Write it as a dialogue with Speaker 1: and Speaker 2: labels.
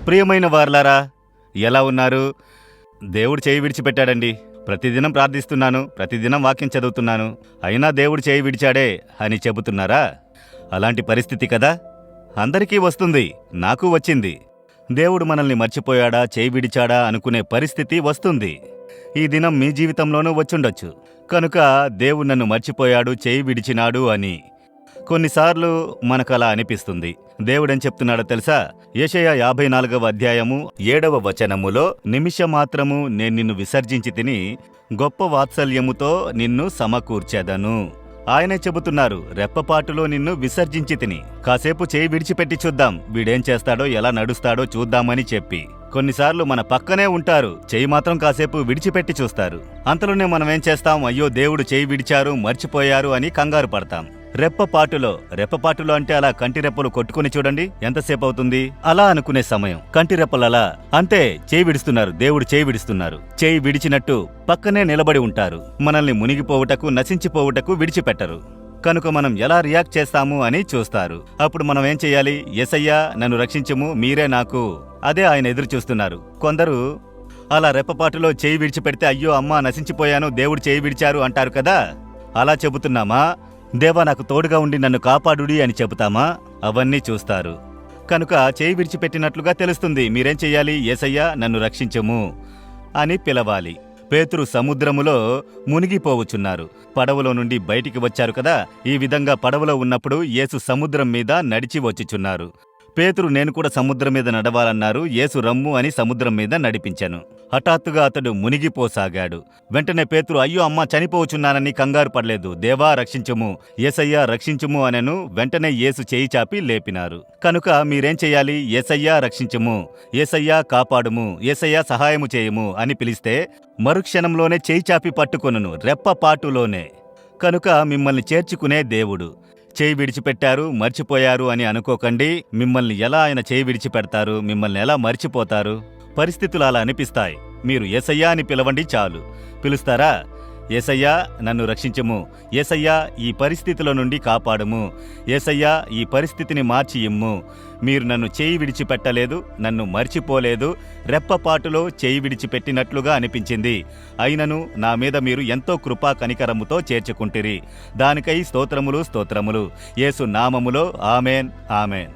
Speaker 1: ప్రియమైన వారలారా, ఎలా ఉన్నారు? దేవుడు చేయి విడిచిపెట్టాడండి. ప్రతిదినం ప్రార్థిస్తున్నాను, ప్రతిదినం వాక్యం చదువుతున్నాను, అయినా దేవుడు చేయి విడిచాడే అని చెబుతున్నారా? అలాంటి పరిస్థితి కదా అందరికీ వస్తుంది, నాకు వచ్చింది. దేవుడు మనల్ని మర్చిపోయాడా, చేయి విడిచాడా అనుకునే పరిస్థితి వస్తుంది. ఈ దినం మీ జీవితంలోనూ వచ్చుండొచ్చు. కనుక దేవుడు నన్ను మర్చిపోయాడు, చేయి విడిచినాడు అని కొన్నిసార్లు మనకలా అనిపిస్తుంది. దేవుడేం చెప్తున్నాడో తెలుసా? యెషయా 54వ అధ్యాయము 7వ వచనములో, నిమిషమాత్రము నేను నిన్ను విసర్జించి తిని గొప్ప వాత్సల్యముతో నిన్ను సమకూర్చెదను. ఆయనే చెబుతున్నారు, రెప్పపాటులో నిన్ను విసర్జించి తిని. కాసేపు చేయి విడిచిపెట్టి చూద్దాం, వీడేం చేస్తాడో, ఎలా నడుస్తాడో చూద్దామని చెప్పి. కొన్నిసార్లు మన పక్కనే ఉంటారు, చేయి మాత్రం కాసేపు విడిచిపెట్టి చూస్తారు. అంతలోనే మనం ఏం చేస్తాం? అయ్యో, దేవుడు చేయి విడిచారు, మర్చిపోయారు అని కంగారు పడతాం. రెప్పపాటులో అంటే అలా కంటి రెప్పలు కొట్టుకుని చూడండి, ఎంతసేపు అవుతుంది? అలా అనుకునే సమయం. కంటి రెప్పలలా అంతే, చేయి విడుస్తున్నారు, దేవుడు చేయి విడుస్తున్నారు. చేయి విడిచినట్టు పక్కనే నిలబడి ఉంటారు. మనల్ని మునిగిపోవుటకు, నశించిపోవుటకు విడిచిపెట్టరు. కనుక మనం ఎలా రియాక్ట్ చేస్తాము అని చూస్తారు. అప్పుడు మనం ఏం చెయ్యాలి? యేసయ్యా నన్ను రక్షించుము, మీరే నాకు. అదే ఆయన ఎదురు చూస్తున్నారు. కొందరు అలా రెప్పపాటులో చేయి విడిచిపెడితే, అయ్యో అమ్మా నశించిపోయాను, దేవుడు చేయి విడిచారు అంటారు కదా. అలా చెబుతున్నామా? దేవా నాకు తోడుగా ఉండి నన్ను కాపాడుడి అని చెబుతామా? అవన్నీ చూస్తారు. కనుక చేయి విడిచిపెట్టినట్లుగా తెలుస్తుంది. మీరేం చెయ్యాలి? యేసయ్యా నన్ను రక్షించుము అని పిలవాలి. పేతురు సముద్రములో మునిగిపోవచ్చున్నారు. పడవలో నుండి బయటికి వచ్చారు కదా. ఈ విధంగా పడవలో ఉన్నప్పుడు యేసు సముద్రం మీద నడిచి వచ్చుచున్నారు. పేతురు, నేను కూడా సముద్రం మీద నడవాలన్నారు. యేసు రమ్ము అని సముద్రం మీద నడిపించాను. హఠాత్తుగా అతడు మునిగిపోసాగాడు. వెంటనే పేతురు, అయ్యో అమ్మా చనిపోవచ్చున్నానని కంగారు పడలేదు. దేవా రక్షించుము, యేసయ్యా రక్షించుము అనెను. వెంటనే యేసు చేయి చాపి లేపినారు. కనుక మీరేం చెయ్యాలి? యేసయ్యా రక్షించుము, యేసయ్యా కాపాడుము, యేసయ్యా సహాయము చేయుము అని పిలిస్తే మరుక్షణంలోనే చేయి చాపి పట్టుకొనును, రెప్పపాటులోనే. కనుక మిమ్మల్ని చేర్చుకునే దేవుడు. చేయి విడిచిపెట్టారు, మర్చిపోయారు అని అనుకోకండి. మిమ్మల్ని ఎలా ఆయన చేయి విడిచిపెడతారు? మిమ్మల్ని ఎలా మర్చిపోతారు? పరిస్థితులు అలా అనిపిస్తాయి. మీరు యేసయ్యా అని పిలవండి చాలు. పిలుస్తారా? యేసయ్యా నన్ను రక్షించుము, యేసయ్యా ఈ పరిస్థితుల నుండి కాపాడుము, యేసయ్యా ఈ పరిస్థితిని మార్చి ఇమ్ము. మీరు నన్ను చేయి విడిచిపెట్టలేదు, నన్ను మర్చిపోలేదు. రెప్పపాటులో చేయి విడిచిపెట్టినట్లుగా అనిపించింది. అయినను నా మీద మీరు ఎంతో కృపా కనికరముతో చేర్చుకుంటిరి. దానికై స్తోత్రములు స్తోత్రములు. యేసు నామములో ఆమెన్, ఆమెన్.